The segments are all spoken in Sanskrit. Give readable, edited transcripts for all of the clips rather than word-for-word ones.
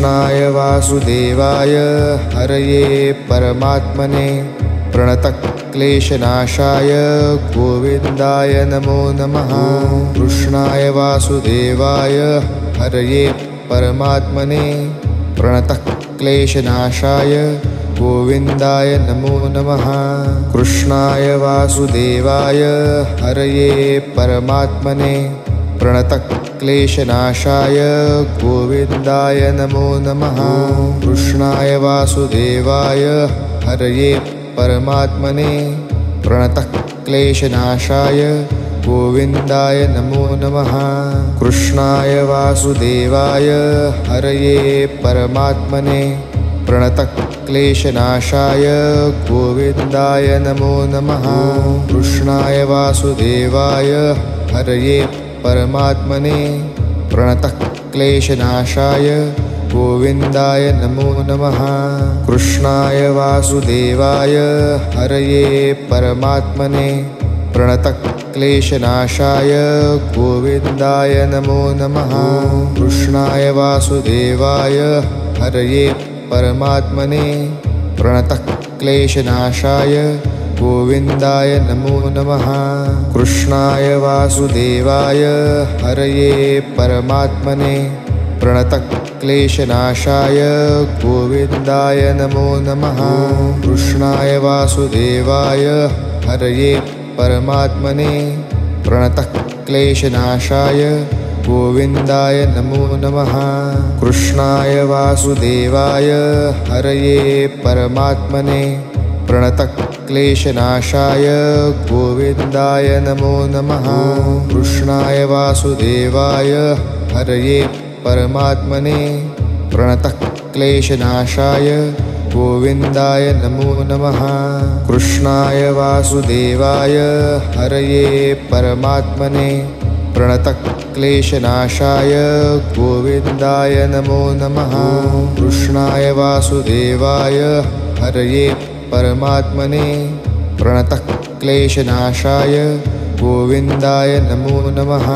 कृष्णाय वासुदेवाय हरये परमात्मने प्रणतक्लेशनाशाय गोविन्दाय नमो नमः। कृष्णाय वासुदेवाय हरये परमात्मने प्रणतक्लेशनाशाय गोविन्दाय नमो नमः। कृष्णाय वासुदेवाय हरये परमात्मने प्रणतक्लेशनाशाय गोविन्दाय नमो नमः। कृष्णाय वासुदेवाय हरये परमात्मने प्रणतक्लेशनाशाय गोविन्दाय नमो नमः। कृष्णाय वासुदेवाय हरये परमात्मने प्रणतक्लेशनाशाय गोविन्दाय नमो नमः। कृष्णाय वासुदेवाय हरये परमात्मने प्रणतक्लेशनाशाय गोविन्दाय नमो नमः। कृष्णाय वासुदेवाय हरये परमात्मने प्रणतक्लेशनाशाय गोविन्दाय नमो नमः। कृष्णाय वासुदेवाय हरये परमात्मने प्रणतक्लेशनाशाय गोविन्दाय नमो नमः। कृष्णाय वासुदेवाय हरये परमात्मने प्रणतक्लेशनाशाय गोविन्दाय नमो नमः। कृष्णाय वासुदेवाय हरये परमात्मने प्रणतक्लेशनाशाय गोविन्दाय नमो नमः। कृष्णाय वासुदेवाय हरये परमात्मने प्रणतक्लेशनाशाय गोविन्दाय नमो नमः। कृष्णाय वासुदेवाय हरये परमात्मने प्रणतक्लेशनाशाय गोविन्दाय नमो नमः। कृष्णाय वासुदेवाय हरये परमात्मने प्रणतक्लेशनाशाय गोविन्दाय नमो नमः। कृष्णाय वासुदेवाय हरये परमात्मने प्रणतक्लेशनाशाय गोविन्दाय नमो नमः।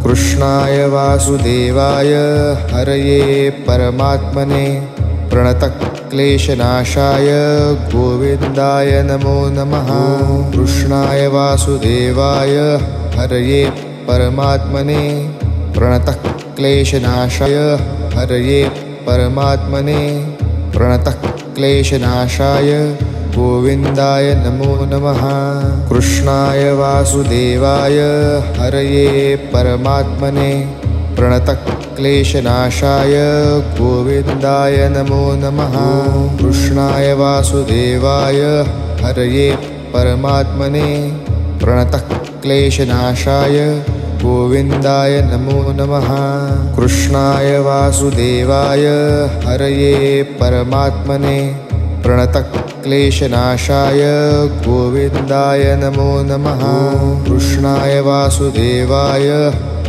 कृष्णाय वासुदेवाय हरये परमात्मने प्रणतक्लेशनाशाय गोविन्दाय नमो नमः। कृष्णाय वासुदेवाय हरये परमात्मने प्रणतक्लेशनाशाय हरये परमात्मने प्रणतक्लेशनाशाय गोविन्दाय नमो नमः। कृष्णाय वासुदेवाय हरये परमात्मने प्रणतक्लेशनाशाय गोविन्दाय नमो नमः। कृष्णाय वासुदेवाय हरये परमात्मने प्रणतक्लेशनाशाय गोविन्दाय नमो नमः। कृष्णाय वासुदेवाय हरये परमात्मने प्रणतक्लेशनाशाय गोविन्दाय नमो नमः। कृष्णाय वासुदेवाय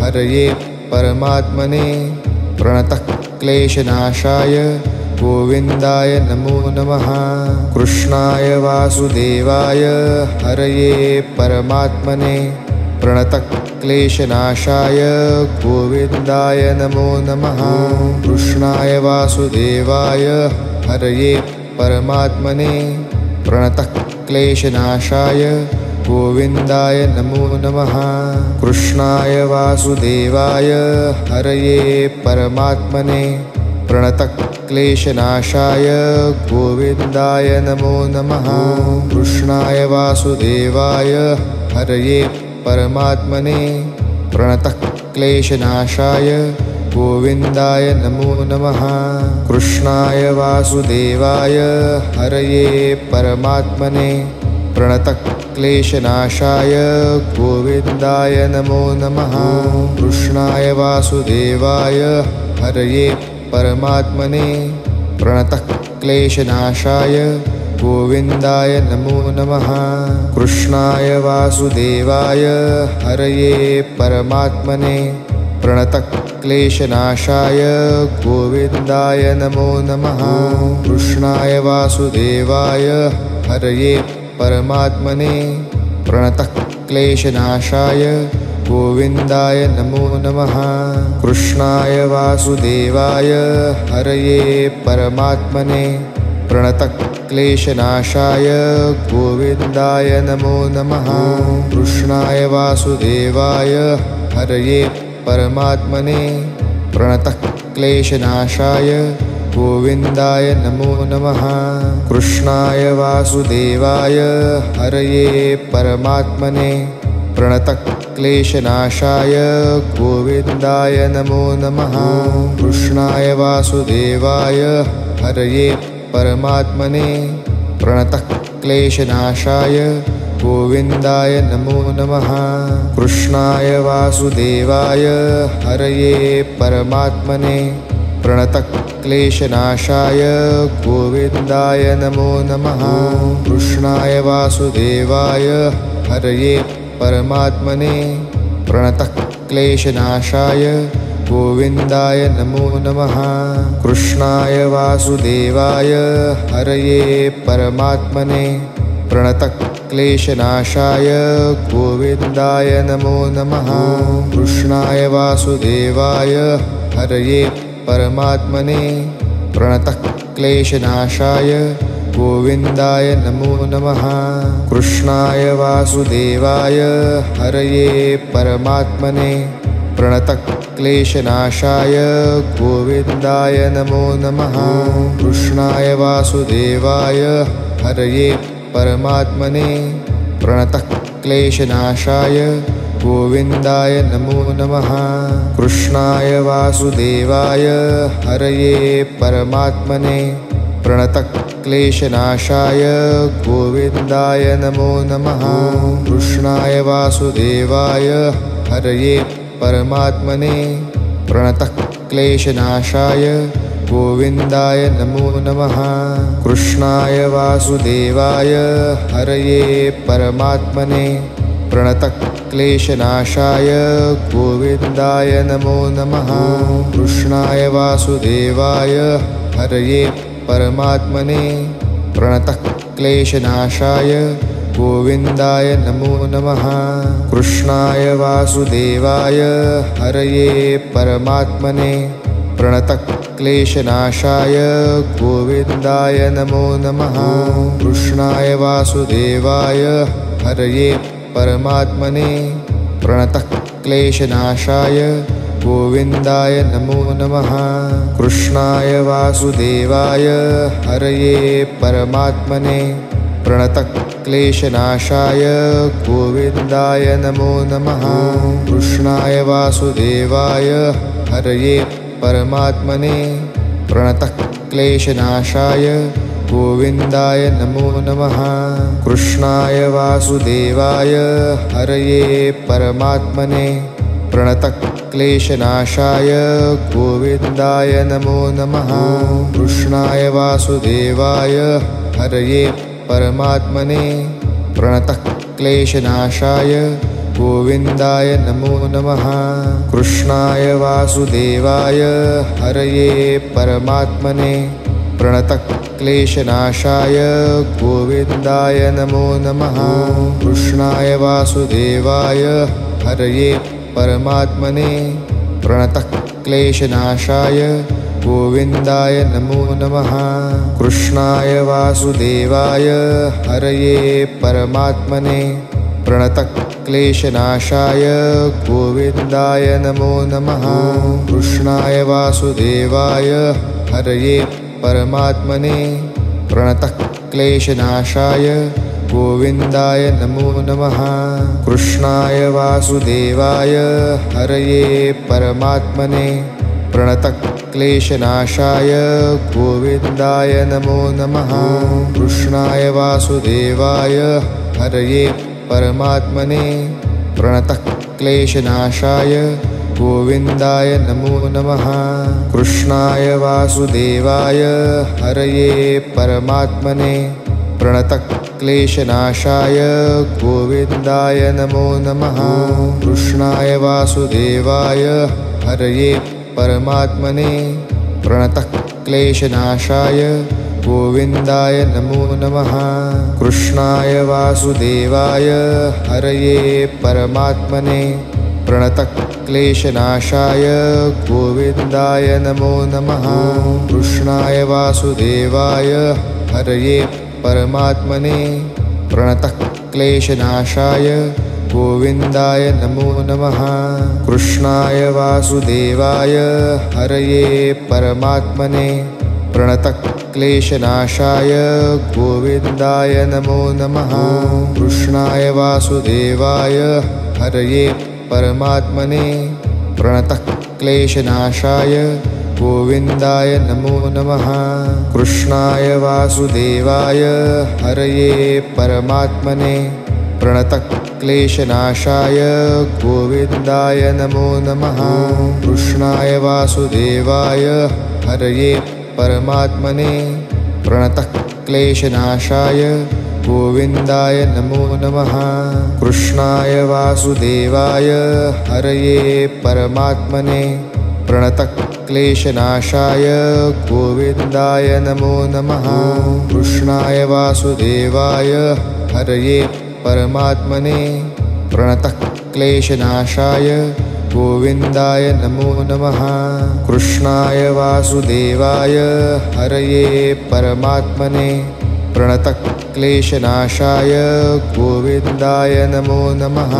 हरये परमात्मने प्रणतक्लेशनाशाय गोविन्दाय नमो नमः। कृष्णाय वासुदेवाय हरये परमात्मने प्रणतक्लेशनाशाय गोविन्दाय नमो नमः। कृष्णाय वासुदेवाय हरये परमात्मने प्रणतक्लेशनाशाय गोविन्दाय नमो नमः। कृष्णाय वासुदेवाय हरये परमात्मने प्रणतक्लेशनाशाय गोविन्दाय नमो नमः। कृष्णाय वासुदेवाय हरये परमात्मने प्रणतक्लेशनाशाय गोविन्दाय नमो नमः। कृष्णाय वासुदेवाय हरये परमात्मने प्रणतक्लेशनाशाय गोविन्दाय नमो नमः। कृष्णाय वासुदेवाय हरये परमात्मने प्रणतक्लेशनाशाय गोविन्दाय नमो नमः। कृष्णाय वासुदेवाय हरये परमात्मने प्रणतक्लेशनाशाय गोविन्दाय नमो नमः। कृष्णाय वासुदेवाय हरये परमात्मने प्रणतक्लेशनाशाय गोविन्दाय नमो नमः। कृष्णाय वासुदेवाय हरये परमात्मने प्रणतक्लेशनाशाय गोविन्दाय नमो नमः। कृष्णाय वासुदेवाय हरये परमात्मने प्रणतक्लेशनाशाय गोविन्दाय नमो नमः। कृष्णाय वासुदेवाय हरये परमात्मने प्रणतक्लेशनाशाय गोविन्दाय नमो नमः। कृष्णाय वासुदेवाय हरये परमात्मने प्रणतक्लेशनाशाय गोविन्दाय नमो नमः। कृष्णाय वासुदेवाय हरये परमात्मने प्रणतक्लेशनाशाय गोविन्दाय नमो नमः। कृष्णाय वासुदेवाय हरये परमात्मने प्रणतक्लेशनाशाय गोविन्दाय नमो नमः। कृष्णाय वासुदेवाय हरये परमात्मने प्रणतक्लेशनाशाय गोविन्दाय नमो नमः। कृष्णाय वासुदेवाय हरये परमात्मने प्रणतक्लेशनाशाय गोविन्दाय नमो नमः। कृष्णाय वासुदेवाय हरये परमात्मने प्रणतक्लेशनाशाय गोविन्दाय नमो नमः। कृष्णाय वासुदेवाय हरये परमात्मने प्रणतक्लेशनाशाय गोविन्दाय नमो नमः। कृष्णाय वासुदेवाय हरये परमात्मने प्रणतक्लेशनाशाय गोविन्दाय नमो नमः। कृष्णाय वासुदेवाय हरये परमात्मने प्रणतक्लेशनाशाय गोविन्दाय नमो नमः। कृष्णाय वासुदेवाय हरये परमात्मने प्रणतक्लेशनाशाय गोविन्दाय नमो नमः। कृष्णाय वासुदेवाय हरये परमात्मने प्रणतक्लेशनाशाय गोविन्दाय नमो नमः। कृष्णाय वासुदेवाय हरये परमात्मने प्रणतक्लेशनाशाय गोविन्दाय नमो नमः। कृष्णाय वासुदेवाय हरये परमात्मने प्रणतक्लेशनाशाय गोविन्दाय नमो नमः। कृष्णाय वासुदेवाय हरये परमात्मने प्रणतक्लेशनाशाय गोविन्दाय नमो नमः। कृष्णाय वासुदेवाय हरये परमात्मने प्रणतक्लेशनाशाय गोविन्दाय नमो नमः। कृष्णाय वासुदेवाय हरये परमात्मने प्रणतक्लेशनाशाय गोविन्दाय नमो नमः। कृष्णाय वासुदेवाय हरये परमात्मने प्रणतक्लेशनाशाय गोविन्दाय नमो नमः। कृष्णाय वासुदेवाय हरये परमात्मने प्रणतक्लेशनाशाय गोविन्दाय नमो नमः। कृष्णाय वासुदेवाय हरये परमात्मने प्रणतक्लेशनाशाय गोविन्दाय नमो नमः। कृष्णाय वासुदेवाय हरये परमात्मने प्रणतक्लेशनाशाय गोविन्दाय नमो नमः। कृष्णाय वासुदेवाय हरये परमात्मने प्रणतक्लेशनाशाय गोविन्दाय नमो नमः। कृष्णाय वासुदेवाय हरये परमात्मने प्रणतक्लेशनाशाय गोविन्दाय नमो नमः। कृष्णाय वासुदेवाय हरये परमात्मने प्रणतक्लेशनाशाय गोविन्दाय नमो नमः। कृष्णाय वासुदेवाय हरये परमात्मने प्रणतक्लेशनाशाय गोविन्दाय नमो नमः। कृष्णाय वासुदेवाय हरये परमात्मने प्रणतक्लेशनाशाय गोविन्दाय नमो नमः। कृष्णाय वासुदेवाय हरये परमात्मने प्रणतक्लेशनाशाय गोविन्दाय नमो नमः। कृष्णाय वासुदेवाय हरये परमात्मने प्रणतक्लेशनाशाय गोविन्दाय नमो नमः। कृष्णाय वासुदेवाय हरये परमात्मने प्रणतक्लेशनाशाय गोविन्दाय नमो नमः। कृष्णाय वासुदेवाय हरये परमात्मने प्रणतक्लेशनाशाय गोविन्दाय नमो नमः। कृष्णाय वासुदेवाय हरये परमात्मने प्रणतक्लेशनाशाय गोविन्दाय नमो नमः। कृष्णाय वासुदेवाय हरये परमात्मने प्रणतक्लेशनाशाय गोविन्दाय नमो नमः। कृष्णाय वासुदेवाय हरये परमात्मने प्रणतक्लेशनाशाय गोविन्दाय नमो नमः। कृष्णाय वासुदेवाय हरये परमात्मने प्रणतक्लेशनाशाय गोविन्दाय नमो नमः। कृष्णाय वासुदेवाय हरये परमात्मने प्रणतक्लेशनाशाय गोविन्दाय नमो नमः।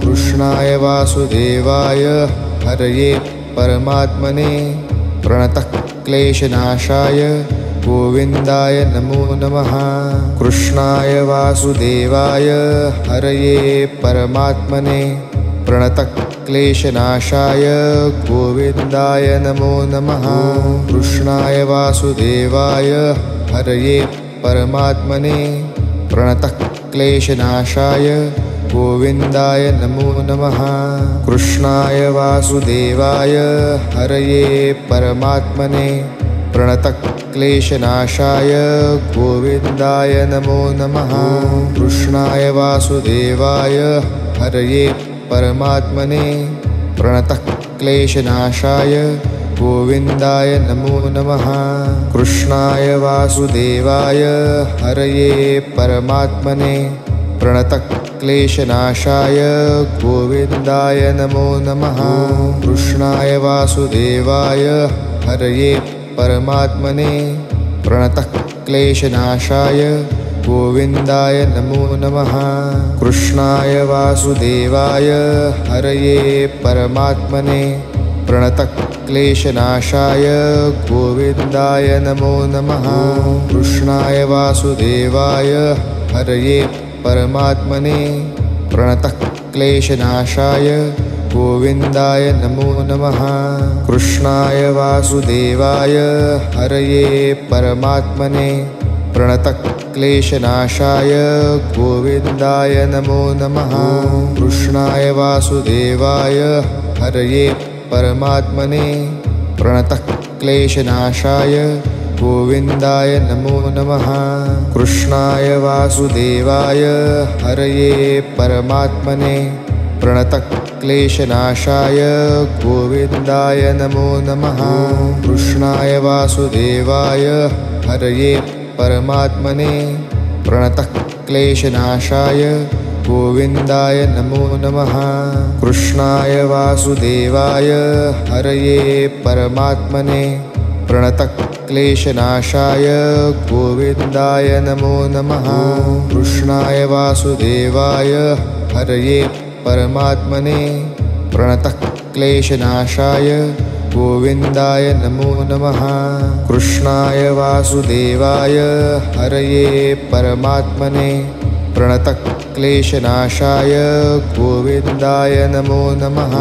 कृष्णाय वासुदेवाय हरये परमात्मने प्रणतक्लेशनाशाय गोविन्दाय नमो नमः। कृष्णाय वासुदेवाय हरये परमात्मने प्रणतक्लेशनाशाय गोविन्दाय नमो नमः। कृष्णाय वासुदेवाय हरये परमात्मने प्रणतक्लेशनाशाय गोविन्दाय नमो नमः। कृष्णाय वासुदेवाय हरये परमात्मने प्रणतक्लेशनाशाय गोविन्दाय नमो नमः। कृष्णाय वासुदेवाय हरये परमात्मने प्रणतक्लेशनाशाय गोविन्दाय नमो नमः। कृष्णाय वासुदेवाय हरये परमात्मने प्रणतक्लेशनाशाय गोविन्दाय नमो नमः। कृष्णाय वासुदेवाय हरये परमात्मने प्रणतक्लेशनाशाय गोविन्दाय नमो नमः। कृष्णाय वासुदेवाय हरये परमात्मने प्रणतक्लेशनाशाय गोविन्दाय नमो नमः। कृष्णाय वासुदेवाय हरये परमात्मने प्रणतक्लेशनाशाय गोविन्दाय नमो नमः। कृष्णाय वासुदेवाय हरये परमात्मने प्रणतक्लेशनाशाय गोविन्दाय नमो नमः। कृष्णाय वासुदेवाय हरये परमात्मने प्रणतक्लेशनाशाय गोविन्दाय नमो नमः। कृष्णाय वासुदेवाय हरये परमात्मने प्रणतक्लेशनाशाय गोविन्दाय नमो नमः। कृष्णाय वासुदेवाय हरये परमात्मने प्रणतक्लेशनाशाय गोविन्दाय नमो नमः। कृष्णाय वासुदेवाय हरये परमात्मने प्रणतक्लेशनाशाय गोविन्दाय नमो नमः। कृष्णाय वासुदेवाय हरये परमात्मने प्रणतक्लेशनाशाय गोविन्दाय नमो नमः। कृष्णाय वासुदेवाय हरये परमात्मने प्रणतक्लेशनाशाय गोविन्दाय नमो नमः।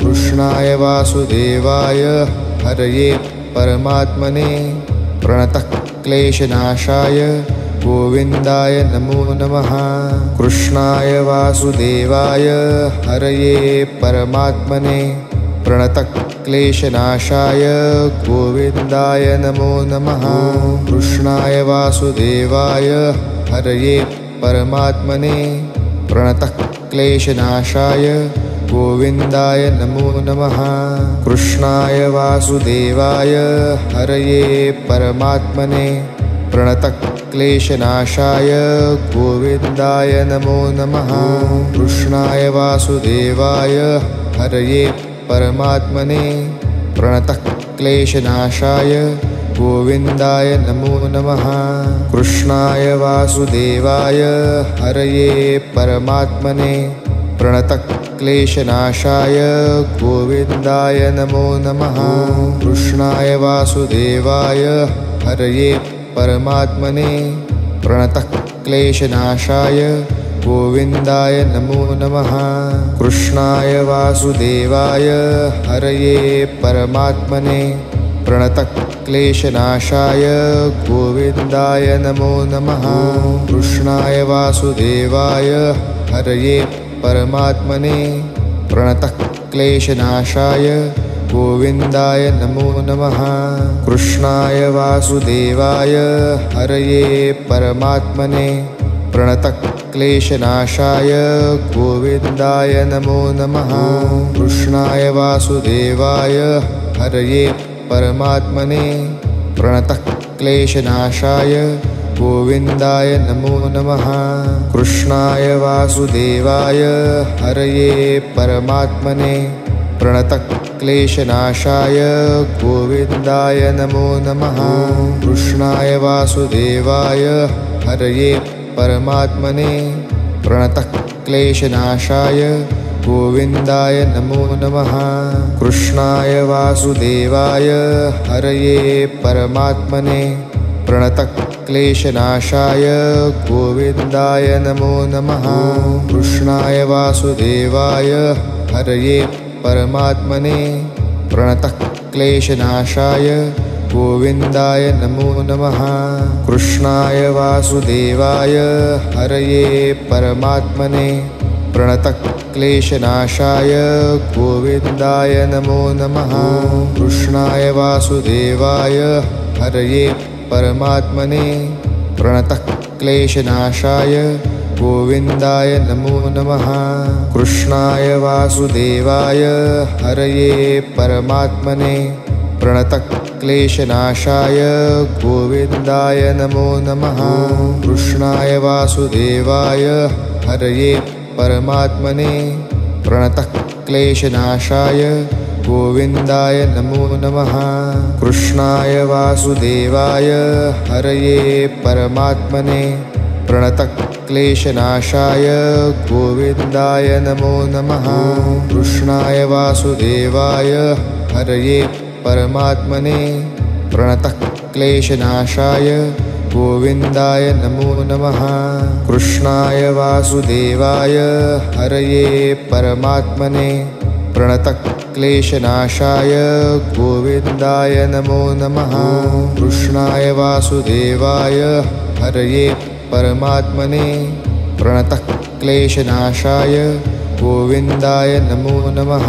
कृष्णाय वासुदेवाय हरये परमात्मने प्रणतक्लेशनाशाय गोविन्दाय नमो नमः। कृष्णाय वासुदेवाय हरये परमात्मने प्रणतक्लेशनाशाय गोविन्दाय नमो नमः। कृष्णाय वासुदेवाय हरये परमात्मने प्रणतक्लेशनाशाय गोविन्दाय नमो नमः। कृष्णाय वासुदेवाय हरये परमात्मने प्रणतक्लेशनाशाय गोविन्दाय नमो नमः। कृष्णाय वासुदेवाय हरये परमात्मने प्रणतः क्लेशनाशाय गोविन्दाय नमो नमः। कृष्णाय वासुदेवाय हरये परमात्मने प्रणतः क्लेशनाशाय गोविन्दाय नमो नमः। कृष्णाय वासुदेवाय हरये परमात्मने प्रणतः क्लेशनाशाय गोविन्दाय नमो नमः। कृष्णाय वासुदेवाय हरये परमात्मने प्रणतः क्लेशनाशाय गोविन्दाय नमो नमः। कृष्णाय वासुदेवाय हरये परमात्मने प्रणतः क्लेशनाशाय गोविन्दाय नमो नमः। कृष्णाय वासुदेवाय हरये परमात्मने प्रणतः क्लेशनाशाय गोविन्दाय नमो नमः। कृष्णाय वासुदेवाय हरये परमात्मने प्रणतः क्लेशनाशाय गोविन्दाय नमो नमः। कृष्णाय वासुदेवाय हरये परमात्मने प्रणतः क्लेशनाशाय गोविन्दाय नमो नमः। कृष्णाय वासुदेवाय हरये परमात्मने प्रणतः क्लेशनाशाय गोविन्दाय नमो नमः। कृष्णाय वासुदेवाय हरये परमात्मने प्रणतः क्लेशनाशाय गोविन्दाय नमो नमः। कृष्णाय वासुदेवाय हरये परमात्मने प्रणतः क्लेशनाशाय गोविन्दाय नमो नमः। कृष्णाय वासुदेवाय हरये परमात्मने प्रणतः क्लेशनाशाय गोविन्दाय नमो नमः। कृष्णाय वासुदेवाय हरये परमात्मने प्रणतः क्लेशनाशाय गोविन्दाय नमो नमः। कृष्णाय वासुदेवाय हरये परमात्मने प्रणतः क्लेशनाशाय गोविन्दाय नमो नमः। कृष्णाय वासुदेवाय हरये परमात्मने प्रणतः क्लेशनाशाय गोविन्दाय नमो नमः। कृष्णाय वासुदेवाय हरये परमात्मने प्रणतः क्लेशनाशाय गोविन्दाय नमो नमः। कृष्णाय वासुदेवाय हरये परमात्मने प्रणतः क्लेशनाशाय गोविन्दाय नमो नमः। कृष्णाय वासुदेवाय हरये परमात्मने प्रणतः क्लेशनाशाय गोविन्दाय नमो नमः। कृष्णाय वासुदेवाय हरये परमात्मने प्रणतः क्लेशनाशाय गोविन्दाय नमो नमः।